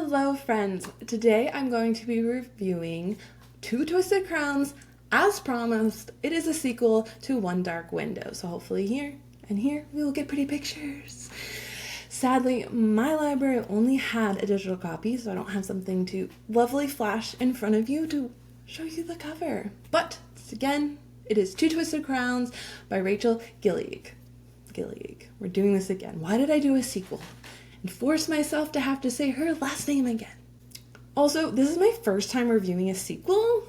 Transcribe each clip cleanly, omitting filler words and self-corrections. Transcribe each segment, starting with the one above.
Hello friends, today I'm going to be reviewing Two Twisted Crowns. As promised, it is a sequel to One Dark Window, so hopefully here and here we will get pretty pictures. Sadly, my library only had a digital copy, so I don't have something to lovely flash in front of you to show you the cover. But, again, it is Two Twisted Crowns by Rachel Gillig. We're doing this again. Why did I do a sequel? And force myself to have to say her last name again. Also, this is my first time reviewing a sequel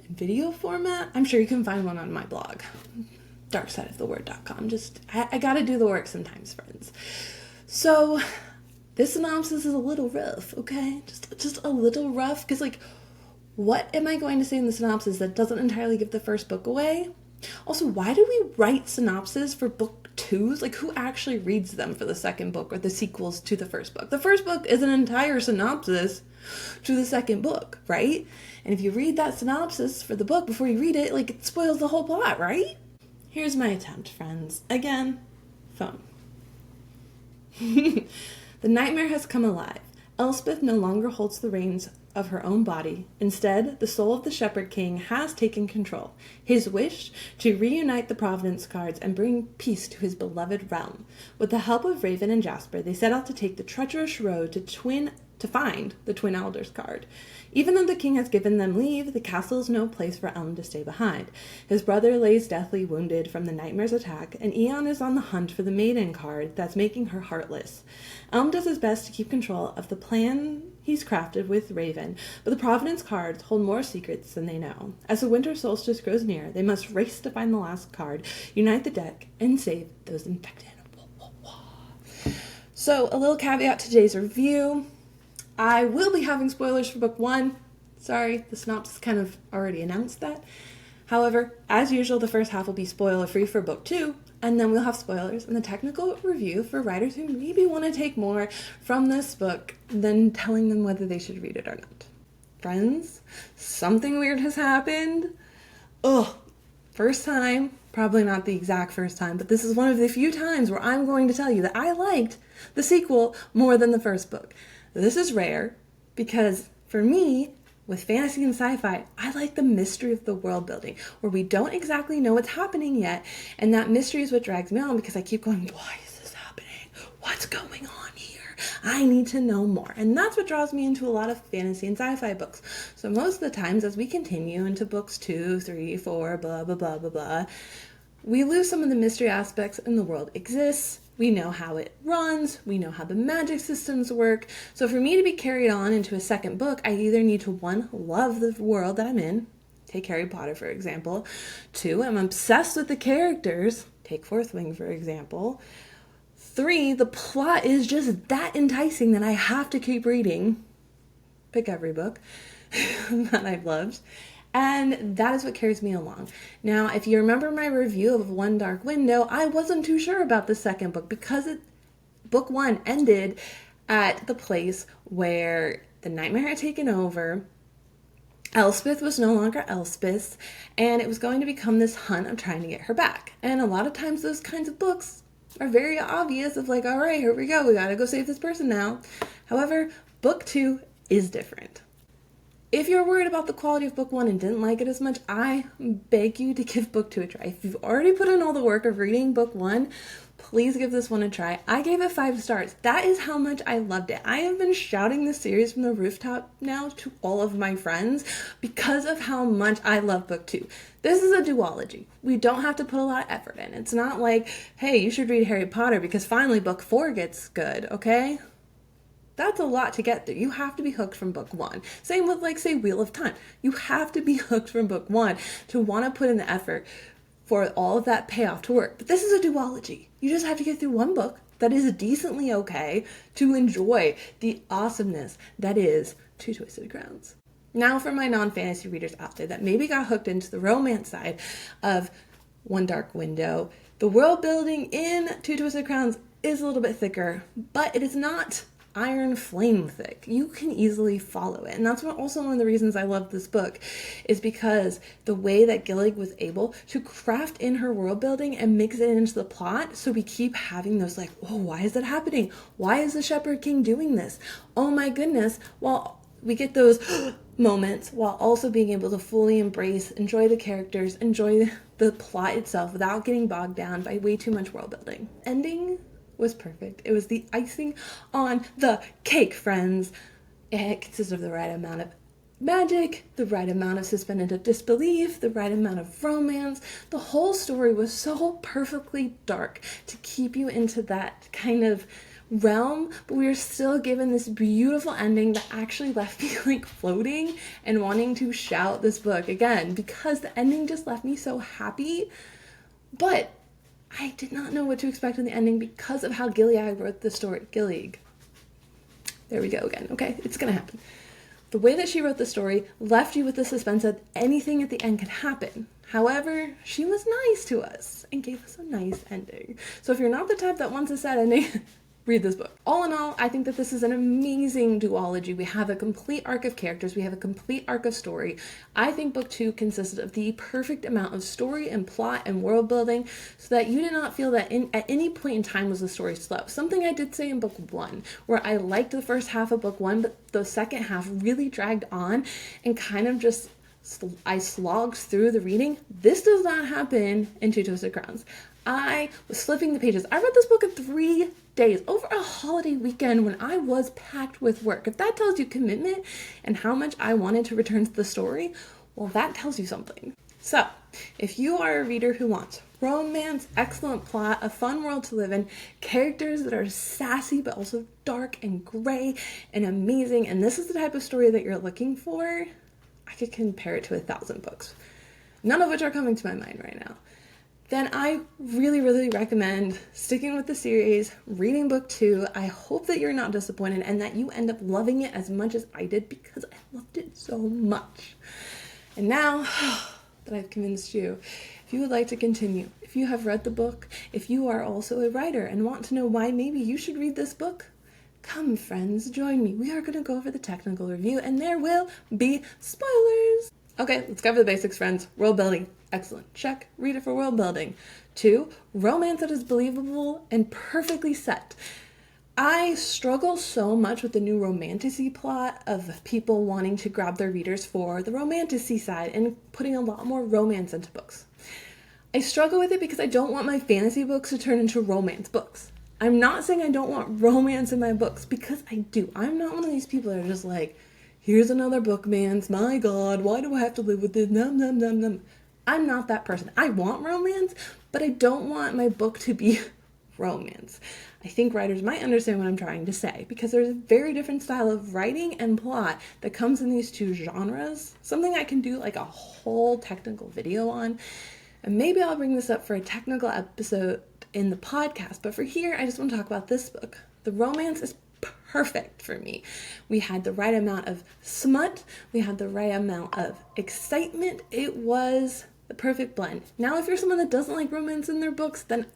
in video format. I'm sure you can find one on my blog, darksideoftheword.com. I gotta do the work sometimes, friends. So, this synopsis is a little rough, okay? Just a little rough, because, what am I going to say in the synopsis that doesn't entirely give the first book away? Also, why do we write synopses for book twos? Who actually reads them for the second book or the sequels to the first book? The first book is an entire synopsis to the second book, right? And if you read that synopsis for the book before you read it, it spoils the whole plot, right? Here's my attempt, friends. Again, phone. The nightmare has come alive. Elspeth no longer holds the reins of her own body. Instead, the soul of the Shepherd King has taken control. His wish to reunite the Providence Cards and bring peace to his beloved realm. With the help of Ravyn and Jasper, they set out to take the treacherous road to find the Twin Alders card. Even though the king has given them leave, the castle is no place for Elm to stay behind. His brother lays deathly wounded from the nightmare's attack, and Ione is on the hunt for the Maiden Card that's making her heartless. Elm does his best to keep control of the plan he's crafted with Ravyn, but the Providence Cards hold more secrets than they know. As the winter solstice grows near, they must race to find the last card, unite the deck, and save those infected. So, a little caveat to today's review. I will be having spoilers for book one. Sorry, the synopsis kind of already announced that. However, as usual, the first half will be spoiler-free for book two, and then we'll have spoilers and the technical review for writers who maybe want to take more from this book than telling them whether they should read it or not. Friends, something weird has happened. First time, probably not the exact first time, but this is one of the few times where I'm going to tell you that I liked the sequel more than the first book. This is rare because, for me, with fantasy and sci-fi, I like the mystery of the world building, where we don't exactly know what's happening yet, and that mystery is what drags me on because I keep going, why is this happening? What's going on here? I need to know more. And that's what draws me into a lot of fantasy and sci-fi books. So most of the times, as we continue into books 2, 3, 4, blah, blah, blah, blah, blah, we lose some of the mystery aspects and the world exists. We know how it runs, we know how the magic systems work. So for me to be carried on into a second book, I either need to, 1, love the world that I'm in, take Harry Potter for example. 2, I'm obsessed with the characters, take Fourth Wing for example. 3, the plot is just that enticing that I have to keep reading. Pick every book that I've loved. And that is what carries me along. Now, if you remember my review of One Dark Window, I wasn't too sure about the second book because book 1 ended at the place where the nightmare had taken over. Elspeth was no longer Elspeth, and it was going to become this hunt of trying to get her back. And a lot of times those kinds of books are very obvious of all right, here we go, we gotta go save this person now. However, book 2 is different. If you're worried about the quality of book 1 and didn't like it as much, I beg you to give book 2 a try. If you've already put in all the work of reading book 1, please give this one a try. I gave it 5 stars. That is how much I loved it. I have been shouting this series from the rooftop now to all of my friends because of how much I love book 2. This is a duology. We don't have to put a lot of effort in. It's not like, hey, you should read Harry Potter because finally book 4 gets good, okay? That's a lot to get through. You have to be hooked from book 1. Same with, say, Wheel of Time. You have to be hooked from book 1 to want to put in the effort for all of that payoff to work. But this is a duology. You just have to get through one book that is decently okay to enjoy the awesomeness that is Two Twisted Crowns. Now for my non-fantasy readers out there that maybe got hooked into the romance side of One Dark Window, the world building in Two Twisted Crowns is a little bit thicker, but it is not iron flame thick. You can easily follow it. And that's also one of the reasons I love this book, is because the way that Gillig was able to craft in her world building and mix it into the plot. So we keep having those like, oh, why is that happening? Why is the Shepherd King doing this? Oh my goodness. Well, we get those moments while also being able to fully embrace, enjoy the characters, enjoy the plot itself without getting bogged down by way too much world building. Ending was perfect. It was the icing on the cake, friends. It consists of the right amount of magic, the right amount of suspended disbelief, the right amount of romance. The whole story was so perfectly dark to keep you into that kind of realm, but we were still given this beautiful ending that actually left me like floating and wanting to shout this book again, because the ending just left me so happy. But I did not know what to expect in the ending because of how Gillig wrote the story. Gillig. There we go again. Okay, it's gonna happen. The way that she wrote the story left you with the suspense that anything at the end could happen. However, she was nice to us and gave us a nice ending. So if you're not the type that wants a sad ending, read this book. All in all, I think that this is an amazing duology. We have a complete arc of characters. We have a complete arc of story. I think book 2 consisted of the perfect amount of story and plot and world building so that you did not feel that at any point in time was the story slow. Something I did say in book 1, where I liked the first half of book 1, but the second half really dragged on and kind of just I slogged through the reading. This does not happen in Two Toasted Crowns. I was flipping the pages. I read this book in 3 days over a holiday weekend when I was packed with work. If that tells you commitment and how much I wanted to return to the story, well, that tells you something. So, if you are a reader who wants romance, excellent plot, a fun world to live in, characters that are sassy but also dark and gray and amazing, and this is the type of story that you're looking for, I could compare it to 1,000 books, none of which are coming to my mind right now, then I really, really recommend sticking with the series, reading book 2. I hope that you're not disappointed and that you end up loving it as much as I did, because I loved it so much. And now that I've convinced you, if you would like to continue, if you have read the book, if you are also a writer and want to know why maybe you should read this book, come friends, join me. We are going to go over the technical review and there will be spoilers. Okay, let's cover the basics, friends. World building, excellent. Check. Read it for world building. 2, romance that is believable and perfectly set. I struggle so much with the new romanticy plot of people wanting to grab their readers for the romanticy side and putting a lot more romance into books. I struggle with it because I don't want my fantasy books to turn into romance books. I'm not saying I don't want romance in my books, because I do. I'm not one of these people that are just like, here's another book, mans. My God, why do I have to live with this? Num, num, num, num. I'm not that person. I want romance, but I don't want my book to be romance. I think writers might understand what I'm trying to say, because there's a very different style of writing and plot that comes in these two genres. Something I can do like a whole technical video on. And maybe I'll bring this up for a technical episode in the podcast. But for here, I just want to talk about this book. The romance is perfect for me. We had the right amount of smut. We had the right amount of excitement. It was the perfect blend. Now, if you're someone that doesn't like romance in their books, then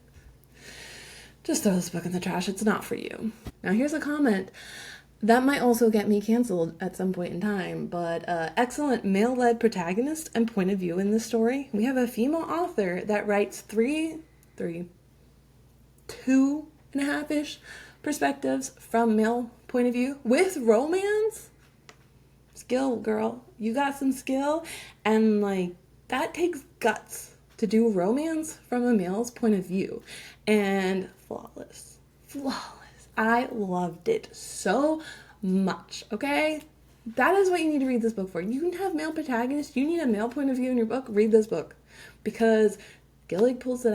just throw this book in the trash. It's not for you. Now, here's a comment that might also get me canceled at some point in time, but excellent male-led protagonist and point of view in this story. We have a female author that writes 2.5-ish perspectives from male point of view with romance. Skill, girl. You got some skill, and like that takes guts to do romance from a male's point of view. And flawless. I loved it so much, okay? That is what you need to read this book for. You can have male protagonists. You need a male point of view in your book. Read this book, because Gillig pulls it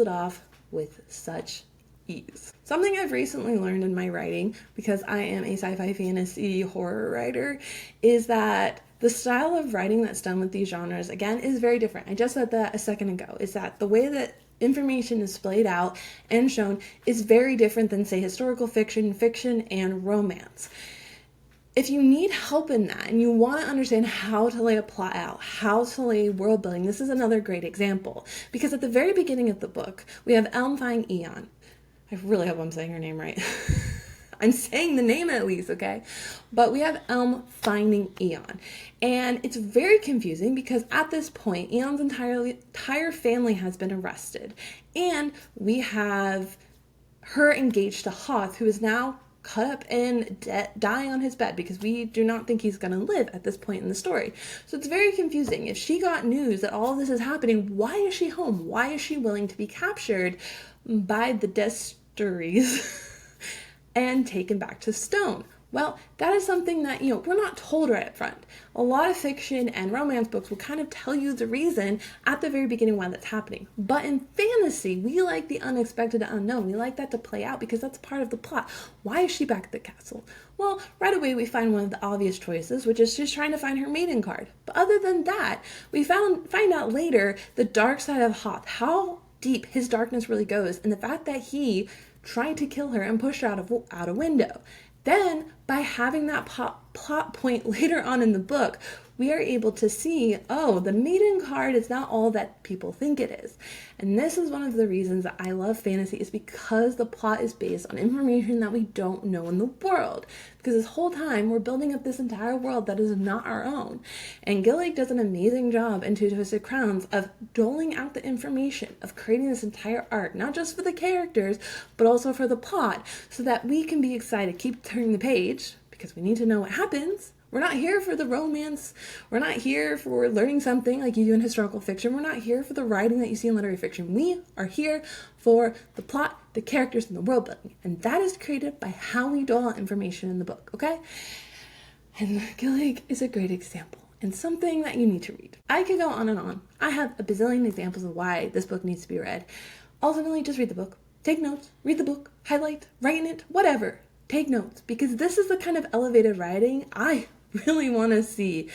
off with such ease. Something I've recently learned in my writing, because I am a sci-fi fantasy horror writer, is that the style of writing that's done with these genres, again, is very different. I just said that a second ago, is that the way that information is splayed out and shown is very different than, say, historical fiction, fiction, and romance. If you need help in that and you want to understand how to lay a plot out, how to lay world building, this is another great example. Because at the very beginning of the book, we have Elm find Ione. I really hope I'm saying her name right. I'm saying the name at least, okay? But we have Elm finding Ione. And it's very confusing because at this point, Ion's entire family has been arrested. And we have her engaged to Hoth, who is now cut up and dying on his bed because we do not think he's going to live at this point in the story. So it's very confusing. If she got news that all of this is happening, why is she home? Why is she willing to be captured by the Desteries and taken back to Stone? Well, that is something that, we're not told right up front. A lot of fiction and romance books will kind of tell you the reason at the very beginning why that's happening. But in fantasy, we like the unexpected and unknown. We like that to play out because that's part of the plot. Why is she back at the castle? Well, right away we find one of the obvious choices, which is she's trying to find her Maiden Card. But other than that, we find out later the dark side of Hoth, how deep his darkness really goes, and the fact that he tried to kill her and push her out a window. Then, by having that plot point later on in the book, we are able to see, oh, the Maiden Card is not all that people think it is. And this is one of the reasons that I love fantasy, is because the plot is based on information that we don't know in the world. Because this whole time, we're building up this entire world that is not our own. And Gillig does an amazing job in Two Twisted Crowns of doling out the information, of creating this entire arc, not just for the characters, but also for the plot, so that we can be excited, keep turning the page, because we need to know what happens. We're not here for the romance. We're not here for learning something like you do in historical fiction. We're not here for the writing that you see in literary fiction. We are here for the plot, the characters, and the world building. And that is created by how we dole out information in the book, okay? And Gillig is a great example and something that you need to read. I could go on and on. I have a bazillion examples of why this book needs to be read. Ultimately, just read the book. Take notes, read the book, highlight, write in it, whatever. Take notes, because this is the kind of elevated writing I really want to see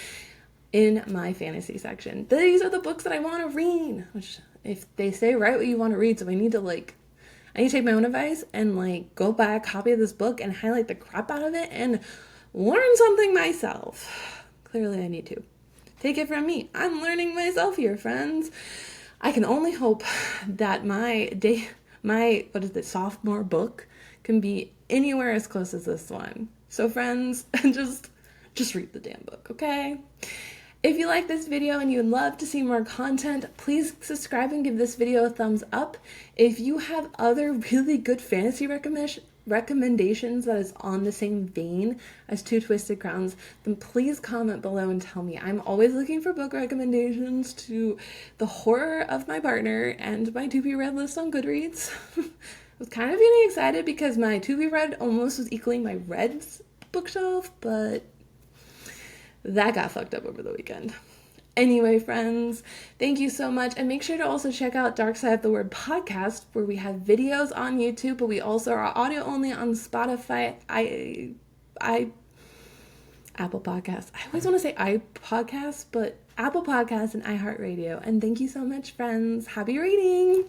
in my fantasy section. These are the books that I want to read, which if they say write what you want to read, so I need to take my own advice and go buy a copy of this book and highlight the crap out of it and learn something myself. Clearly I need to. Take it from me. I'm learning myself here, friends. I can only hope that my sophomore book can be anywhere as close as this one. So friends, just read the damn book, okay? If you like this video and you'd love to see more content, please subscribe and give this video a thumbs up. If you have other really good fantasy recommendations that is on the same vein as Two Twisted Crowns, then please comment below and tell me. I'm always looking for book recommendations to the horror of my partner and my to-be-read list on Goodreads. I was kind of getting excited because my to-be-read almost was equaling my reads bookshelf, but that got fucked up over the weekend. Anyway, friends, thank you so much. And make sure to also check out Dark Side of the Word podcast, where we have videos on YouTube, but we also are audio only on Spotify, Apple Podcasts. I always want to say iPodcasts, but Apple Podcasts and iHeartRadio. And thank you so much, friends. Happy reading!